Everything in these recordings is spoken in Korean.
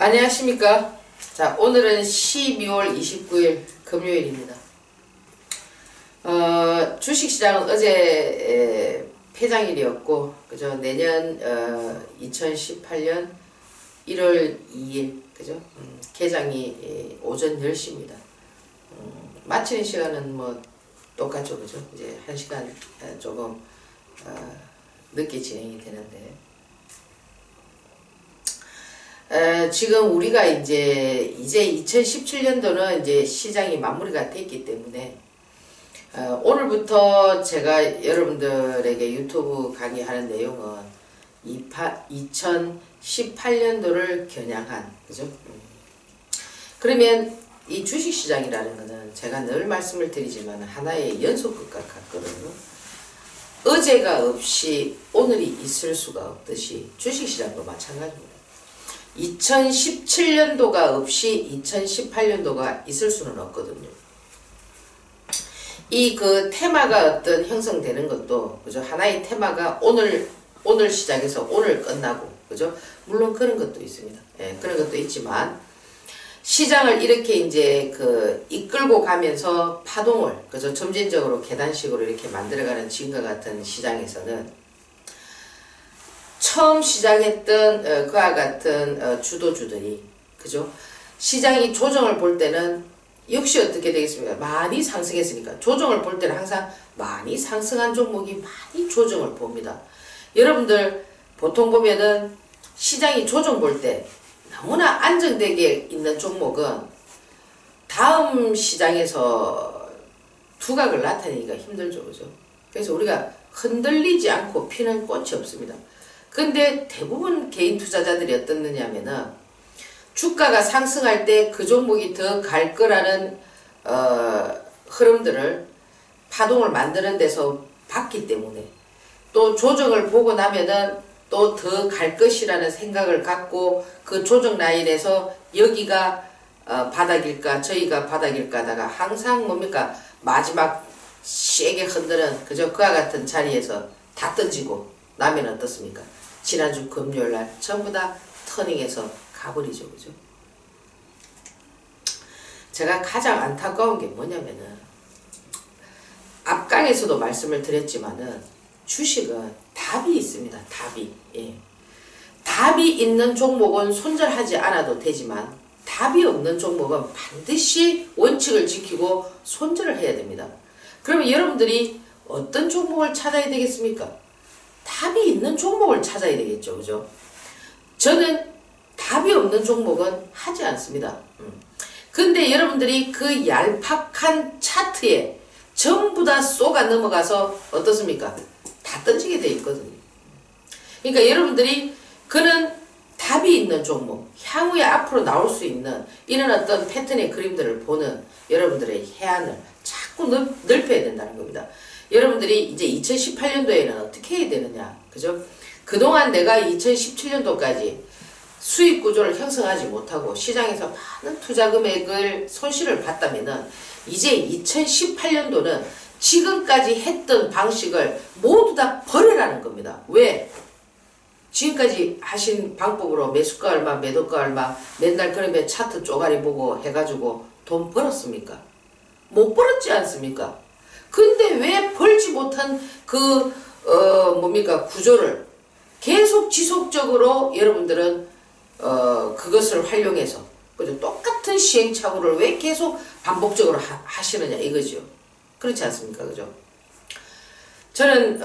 안녕하십니까. 자, 오늘은 12월 29일 금요일입니다. 주식시장은 어제 폐장일이었고, 그죠? 내년 2018년 1월 2일, 그죠? 개장이 오전 10시입니다. 마치는 시간은 뭐 똑같죠, 그죠? 이제 1시간 조금 늦게 진행이 되는데, 지금 우리가 이제 2017년도는 이제 시장이 마무리가 됐기 때문에 오늘부터 제가 여러분들에게 유튜브 강의하는 내용은 2018년도를 겨냥한, 그죠? 그러면 이 주식시장이라는 것은 제가 늘 말씀을 드리지만 하나의 연속극과 같거든요. 어제가 없이 오늘이 있을 수가 없듯이 주식시장도 마찬가지입니다. 2017년도가 없이 2018년도가 있을 수는 없거든요. 이 테마가 어떤 형성되는 것도, 그죠? 하나의 테마가 오늘 시작해서 오늘 끝나고, 그죠? 물론 그런 것도 있습니다. 예, 그런 것도 있지만, 시장을 이렇게 이제 이끌고 가면서 파동을, 그죠? 점진적으로 계단식으로 이렇게 만들어가는 지금과 같은 시장에서는 처음 시작했던 그와 같은 주도주들이, 그죠? 시장이 조정을 볼 때는 역시 어떻게 되겠습니까? 많이 상승했으니까 조정을 볼 때는 항상 많이 상승한 종목이 많이 조정을 봅니다. 여러분들 보통 보면은 시장이 조정 볼 때 너무나 안정되게 있는 종목은 다음 시장에서 두각을 나타내기가 힘들죠, 그죠? 그래서 우리가 흔들리지 않고 피는 꽃이 없습니다. 근데 대부분 개인 투자자들이 어떻느냐면은 주가가 상승할 때 그 종목이 더 갈 거라는 흐름들을 파동을 만드는 데서 봤기 때문에, 또 조정을 보고 나면은 또 더 갈 것이라는 생각을 갖고 그 조정 라인에서 여기가 바닥일까 저희가 바닥일까 하다가 항상 뭡니까 마지막 세게 흔드는, 그저 그와 같은 자리에서 다 던지고 나면 어떻습니까? 지난주 금요일날 전부 다 터닝해서 가버리죠, 그죠? 제가 가장 안타까운 게 뭐냐면은, 앞강에서도 말씀을 드렸지만은 주식은 답이 있습니다. 답이. 예. 답이 있는 종목은 손절하지 않아도 되지만 답이 없는 종목은 반드시 원칙을 지키고 손절을 해야 됩니다. 그러면 여러분들이 어떤 종목을 찾아야 되겠습니까? 답이 있는 종목을 찾아야 되겠죠, 그죠? 저는 답이 없는 종목은 하지 않습니다. 근데 여러분들이 그 얄팍한 차트에 전부 다 쏘가 넘어가서 어떻습니까? 다 던지게 돼 있거든요. 그러니까 여러분들이 그는 답이 있는 종목, 향후에 앞으로 나올 수 있는 이런 어떤 패턴의 그림들을 보는 여러분들의 해안을 자꾸 넓혀야 된다는 겁니다. 여러분들이 이제 2018년도에는 어떻게 해야 되느냐, 그죠? 그동안 내가 2017년도까지 수익 구조를 형성하지 못하고 시장에서 많은 투자 금액을 손실을 봤다면은 이제 2018년도는 지금까지 했던 방식을 모두 다 버리라는 겁니다. 왜? 지금까지 하신 방법으로 매수가 얼마, 매도가 얼마, 맨날 그러면 차트 쪼가리 보고 해가지고 돈 벌었습니까? 못 벌었지 않습니까? 근데 왜 벌지 못한 구조를 계속 지속적으로 여러분들은 그것을 활용해서, 그죠? 똑같은 시행착오를 왜 계속 반복적으로 하시느냐 이거죠. 그렇지 않습니까? 그죠? 저는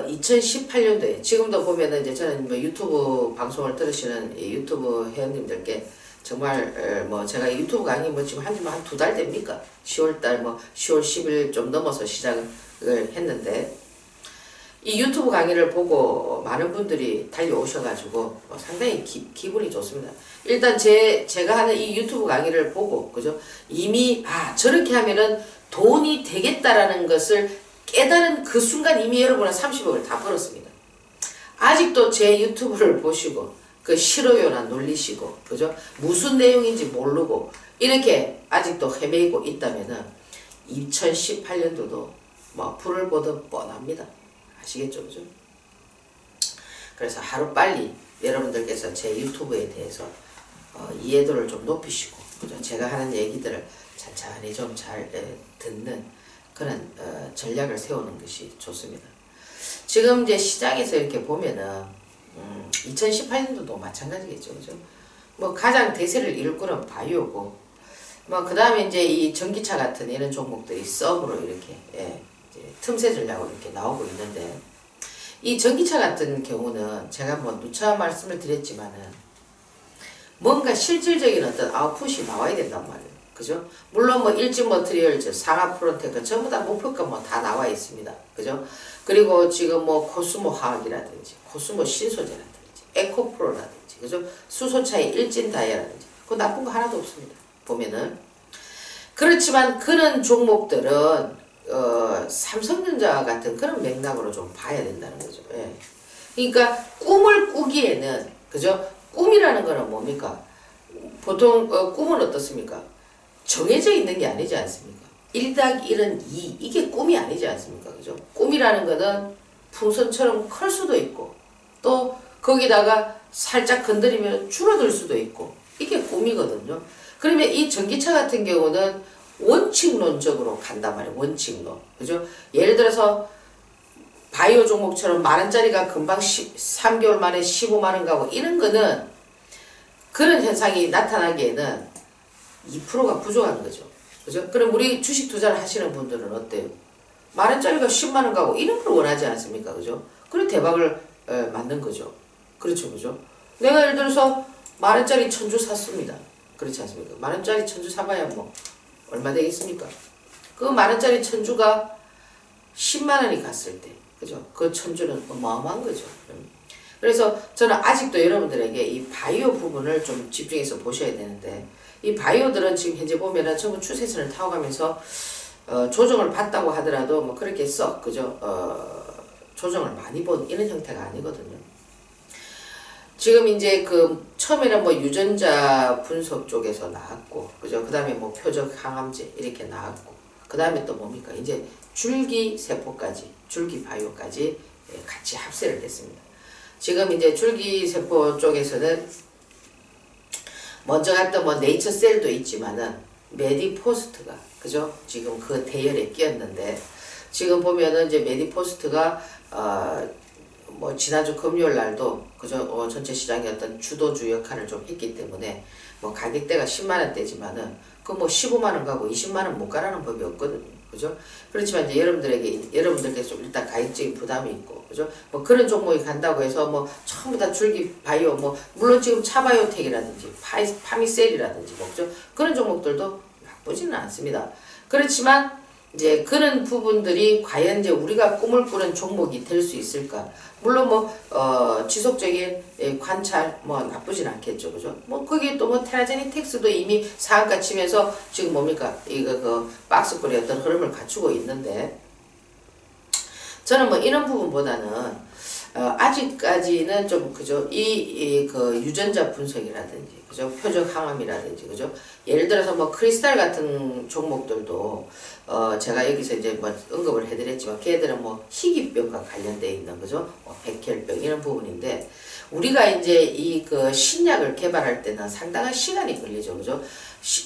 2018년도에 지금도 보면은 이제 저는 뭐 유튜브 방송을 들으시는 유튜브 회원님들께 정말 제가 유튜브 강의 지금 한 2달 됩니까? 10월달 10월 10일 좀 넘어서 시작을 했는데, 이 유튜브 강의를 보고 많은 분들이 달려오셔가지고 상당히 기분이 좋습니다. 일단 제가 하는 이 유튜브 강의를 보고, 그죠? 이미 저렇게 하면은 돈이 되겠다라는 것을 깨달은 그 순간 이미 여러분은 30억을 다 벌었습니다. 아직도 제 유튜브를 보시고 그 싫어요나 놀리시고, 그죠? 무슨 내용인지 모르고 이렇게 아직도 헤매고 있다면은 2018년도도 불을 보듯 뻔합니다. 아시겠죠, 그죠? 그래서 하루빨리 여러분들께서 제 유튜브에 대해서 이해도를 좀 높이시고, 그죠? 제가 하는 얘기들을 천천히 좀 잘 듣는 그런 전략을 세우는 것이 좋습니다. 지금 이제 시장에서 이렇게 보면은 2018년도도 마찬가지겠죠, 그죠? 뭐 가장 대세를 이룰 거는 바이오고, 뭐 그 다음에 이제 이 전기차 같은 이런 종목들이 서브로 이렇게 이제 틈새 전략으로 이렇게 나오고 있는데, 이 전기차 같은 경우는 제가 뭐 누차 말씀을 드렸지만은 뭔가 실질적인 어떤 아웃풋이 나와야 된단 말이에요. 그죠? 물론 뭐 일진 머티리얼즈, 상하 프론테크 전부 다 목표가 뭐 다 나와 있습니다. 그죠? 그리고 지금 뭐 코스모 화학이라든지, 코스모 신소재라든지, 에코프로라든지, 그죠? 수소차의 일진 다이아라든지, 그거 나쁜 거 하나도 없습니다. 보면은. 그렇지만 그런 종목들은 삼성전자 같은 그런 맥락으로 좀 봐야 된다는 거죠. 예. 그러니까 꿈을 꾸기에는, 그죠? 꿈이라는 거는 뭡니까? 보통 꿈은 어떻습니까? 정해져 있는 게 아니지 않습니까? 1+1은 2, 이게 꿈이 아니지 않습니까? 그죠? 꿈이라는 거는 풍선처럼 클 수도 있고, 또 거기다가 살짝 건드리면 줄어들 수도 있고, 이게 꿈이거든요. 그러면 이 전기차 같은 경우는 원칙론적으로 간단 말이에요. 원칙론. 그죠? 예를 들어서 바이오 종목처럼 만원짜리가 금방 3개월 만에 15만원 가고 이런 거는, 그런 현상이 나타나기에는 2%가 부족한 거죠. 그죠? 그럼 우리 주식 투자를 하시는 분들은 어때요? 만원짜리가 10만원 가고 이런 걸 원하지 않습니까? 그죠? 그래 대박을 만든 거죠. 그렇죠. 그죠? 내가 예를 들어서 만원짜리 천주 샀습니다. 그렇지 않습니까? 만원짜리 천주 사봐야 뭐 얼마 되겠습니까? 그 만원짜리 천주가 10만원이 갔을 때, 그죠? 그 천주는 어마어마한 거죠. 그래서 저는 아직도 여러분들에게 이 바이오 부분을 좀 집중해서 보셔야 되는데, 이 바이오들은 지금 현재 보면은 전부 추세선을 타고가면서 조정을 받다고 하더라도 뭐 그렇게 썩, 그죠? 조정을 많이 본 이런 형태가 아니거든요. 지금 이제 그 처음에는 뭐 유전자 분석 쪽에서 나왔고, 그죠? 그 다음에 뭐 표적 항암제 이렇게 나왔고, 그 다음에 또 뭡니까? 이제 줄기 세포까지, 줄기 바이오까지 같이 합세를 했습니다. 지금 이제 줄기 세포 쪽에서는 먼저 갔던 뭐 네이처셀도 있지만은 메디포스트가, 그죠? 지금 그 대열에 끼었는데, 지금 보면은 이제 메디포스트가 뭐 지난주 금요일 날도, 그죠? 전체 시장의 어떤 주도주 역할을 좀 했기 때문에 뭐 가격대가 10만원대지만은 그 뭐 15만원 가고 20만원 못 가라는 법이 없거든요. 그죠? 그렇지만 이제 여러분들께서 좀 일단 가격적인 부담이 있고, 그죠? 뭐 그런 종목이 간다고 해서 뭐 전부 다 줄기 바이오, 뭐 물론 지금 차바이오텍이라든지 파미셀이라든지 뭐, 그죠? 그런 종목들도 나쁘지는 않습니다. 그렇지만 이제 그런 부분들이 과연 이제 우리가 꿈을 꾸는 종목이 될 수 있을까? 물론 뭐 지속적인 관찰 뭐 나쁘진 않겠죠, 그죠? 뭐 거기에 또 뭐 테라제니텍스도 이미 상한가 치면서 지금 뭡니까? 이거 그 박스권의 어떤 흐름을 갖추고 있는데, 저는 뭐 이런 부분보다는 아직까지는 좀, 그죠? 그 유전자 분석이라든지, 그죠? 표적 항암이라든지, 그죠? 예를 들어서 뭐 크리스탈 같은 종목들도 제가 여기서 이제 뭐 언급을 해드렸지만, 걔들은 뭐 희귀병과 관련되어 있는, 그죠? 백혈병 이런 부분인데, 우리가 이제 이 그 신약을 개발할 때는 상당한 시간이 걸리죠, 그죠?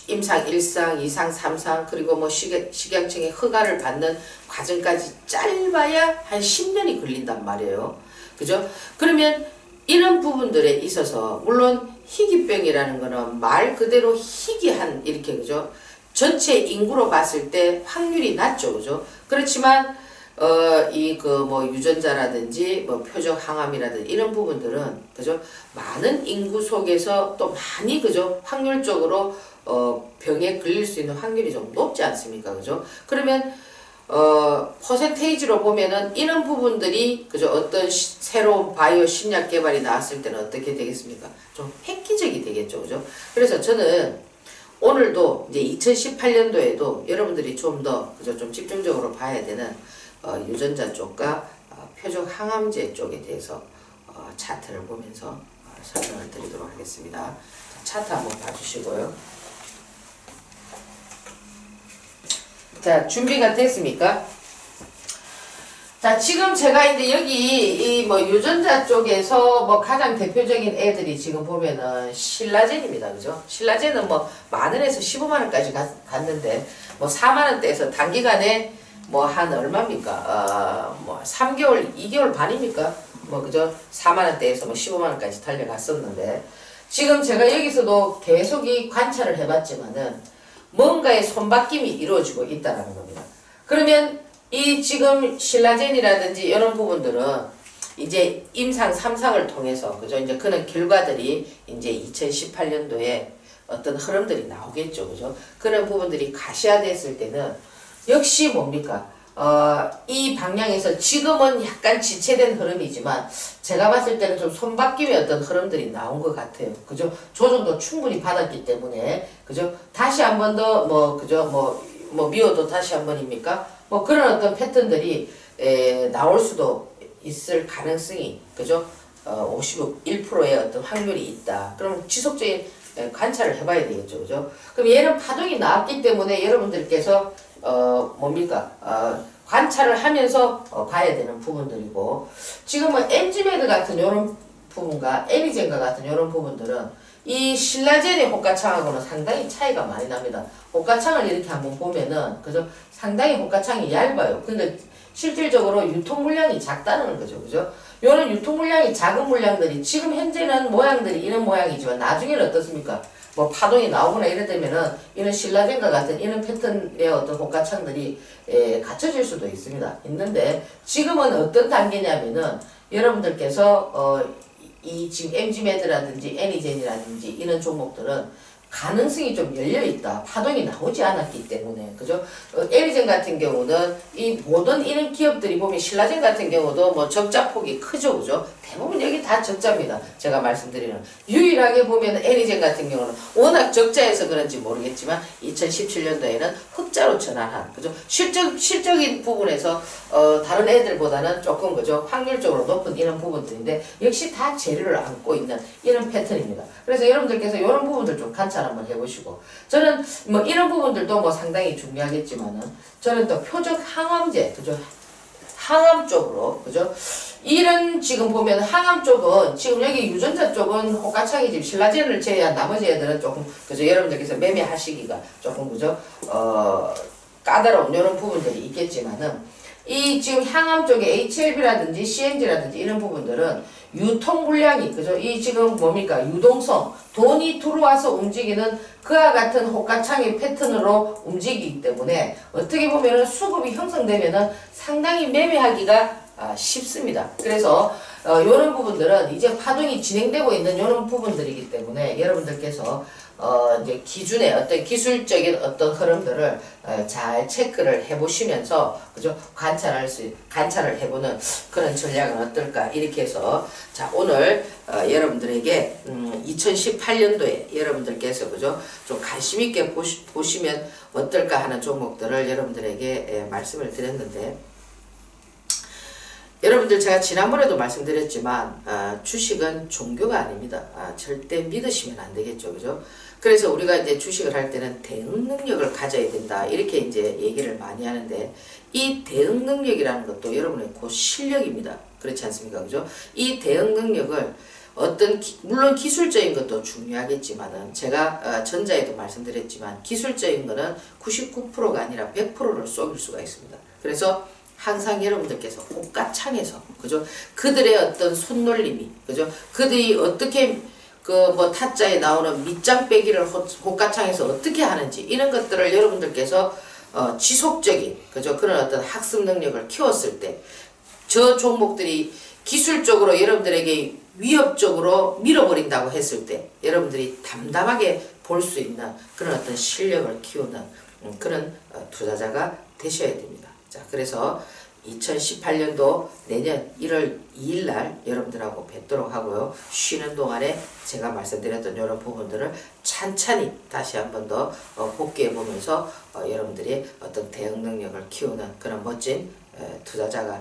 임상 1상, 2상, 3상, 그리고 뭐 식약청의 허가를 받는 과정까지 짧아야 한 10년이 걸린단 말이에요. 그죠? 그러면 이런 부분들에 있어서, 물론 희귀병이라는 거는 말 그대로 희귀한, 이렇게, 그죠? 전체 인구로 봤을 때 확률이 낮죠, 그죠? 그렇지만 이 그 뭐 유전자라든지 뭐 표적 항암이라든지 이런 부분들은, 그죠? 많은 인구 속에서 또 많이, 그죠? 확률적으로 병에 걸릴 수 있는 확률이 좀 높지 않습니까? 그죠? 그러면 퍼센테이지로 보면은 이런 부분들이, 그죠? 어떤 새로운 바이오 신약 개발이 나왔을 때는 어떻게 되겠습니까? 좀 획기적이 되겠죠, 그죠? 그래서 저는 오늘도 이제 2018년도에도 여러분들이 좀 더, 그죠? 좀 집중적으로 봐야 되는 유전자 쪽과 표적 항암제 쪽에 대해서 차트를 보면서 설명을 드리도록 하겠습니다. 차트 한번 봐주시고요. 자, 준비가 됐습니까? 자, 지금 제가 이제 여기 이 뭐 유전자 쪽에서 뭐 가장 대표적인 애들이 지금 보면은 신라젠입니다. 그죠? 신라젠은 뭐 만원에서 15만원까지 갔는데 뭐 4만원대에서 단기간에 뭐 한 얼마입니까? 뭐 3개월, 2개월 반입니까? 뭐 그죠? 4만원대에서 뭐 15만원까지 달려갔었는데 지금 제가 여기서도 계속 이 관찰을 해봤지만은 뭔가의 손바뀜이 이루어지고 있다는 겁니다. 그러면 이 지금 신라젠이라든지 이런 부분들은 이제 임상 3상을 통해서 그죠? 이제 그런 결과들이 이제 2018년도에 어떤 흐름들이 나오겠죠. 그죠? 그런 부분들이 가시화됐을 때는 역시 뭡니까? 이 방향에서 지금은 약간 지체된 흐름이지만 제가 봤을 때는 좀 손바뀜의 어떤 흐름들이 나온 것 같아요. 그죠? 조정도 충분히 받았기 때문에 그죠? 다시 한 번 더 뭐 그죠? 뭐 미워도 다시 한 번입니까? 뭐 그런 어떤 패턴들이 나올 수도 있을 가능성이 그죠? 51%의 어떤 확률이 있다. 그럼 지속적인 관찰을 해봐야 되겠죠. 그죠? 그럼 얘는 파동이 나왔기 때문에 여러분들께서 뭡니까? 관찰을 하면서 봐야 되는 부분들이고 지금은 엔지메드 같은 이런 부분과 에미젠과 같은 이런 부분들은 이 신라젠의 호가창하고는 상당히 차이가 많이 납니다. 호가창을 이렇게 한번 보면은 그죠? 상당히 호가창이 얇아요. 근데 실질적으로 유통 물량이 작다는 거죠. 그죠? 요런 유통 물량이 작은 물량들이 지금 현재는 모양들이 이런 모양이지만 나중에는 어떻습니까? 뭐 파동이 나오거나 이래 되면은 이런 신라젠과 같은 이런 패턴의 어떤 호가창들이 갖춰질 수도 있는데 지금은 어떤 단계냐면은 여러분들께서 이 지금 MG매드라든지 애니젠이라든지 이런 종목들은 가능성이 좀 열려있다. 파동이 나오지 않았기 때문에. 그죠? 애니젠 같은 경우는 이 모든 이런 기업들이 보면 신라젠 같은 경우도 뭐 적자 폭이 크죠. 그죠? 대부분 여기 다 적자입니다. 제가 말씀드리는. 유일하게 보면 애니젠 같은 경우는 워낙 적자해서 그런지 모르겠지만 2017년도에는 흑자로 전환한. 그죠? 실적인 부분에서 다른 애들보다는 조금 그죠? 확률적으로 높은 이런 부분들인데 역시 다 재료를 안고 있는 이런 패턴입니다. 그래서 여러분들께서 이런 부분들 좀 관찰 한번 해보시고 저는 뭐 이런 부분들도 뭐 상당히 중요하겠지만은 저는 또 표적 항암제 그죠? 항암 쪽으로 그죠? 이런 지금 보면 항암 쪽은 지금 여기 유전자 쪽은 호가창이 지금 신라젠을 제외한 나머지 애들은 조금 그죠? 여러분들께서 매매하시기가 조금 그죠? 까다로운 이런 부분들이 있겠지만은 이 지금 향암 쪽에 HLB라든지 CNG라든지 이런 부분들은 유통 물량이 그죠? 이 지금 뭡니까? 유동성 돈이 들어와서 움직이는 그와 같은 호가창의 패턴으로 움직이기 때문에 어떻게 보면은 수급이 형성되면은 상당히 매매하기가 쉽습니다. 그래서 이런 부분들은 이제 파동이 진행되고 있는 이런 부분들이기 때문에 여러분들께서 이제 기준의 어떤 기술적인 어떤 흐름들을 잘 체크를 해보시면서 그죠? 관찰을 해보는 그런 전략은 어떨까 이렇게 해서 자 오늘 여러분들에게 2018년도에 여러분들께서 그죠? 좀 관심 있게 보시면 어떨까 하는 종목들을 여러분들에게 말씀을 드렸는데. 여러분들 제가 지난번에도 말씀드렸지만 주식은 종교가 아닙니다. 절대 믿으시면 안 되겠죠. 그죠? 그래서 우리가 이제 주식을 할 때는 대응 능력을 가져야 된다. 이렇게 이제 얘기를 많이 하는데 이 대응 능력이라는 것도 여러분의 그 실력입니다. 그렇지 않습니까? 그죠? 이 대응 능력을 물론 기술적인 것도 중요하겠지만은 제가 전자에도 말씀드렸지만 기술적인 거는 99%가 아니라 100%를 쏘길 수가 있습니다. 그래서 항상 여러분들께서 호가창에서 그죠? 그들의 어떤 손놀림이 그죠? 그들이 어떻게 그 뭐 타짜에 나오는 밑장 빼기를 호가창에서 어떻게 하는지 이런 것들을 여러분들께서 지속적인 그죠? 그런 어떤 학습 능력을 키웠을 때 저 종목들이 기술적으로 여러분들에게 위협적으로 밀어버린다고 했을 때 여러분들이 담담하게 볼 수 있는 그런 어떤 실력을 키우는 그런 투자자가 되셔야 됩니다. 자, 그래서 2018년도 내년 1월 2일 날 여러분들하고 뵙도록 하고요. 쉬는 동안에 제가 말씀드렸던 이런 부분들을 찬찬히 다시 한 번 더 복귀해 보면서 여러분들이 어떤 대응 능력을 키우는 그런 멋진 투자자가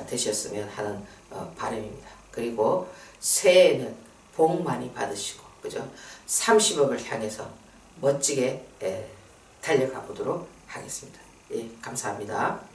되셨으면 하는 바람입니다. 그리고 새해에는 복 많이 받으시고 그죠? 30억을 향해서 멋지게 달려가 보도록 하겠습니다. 예, 감사합니다.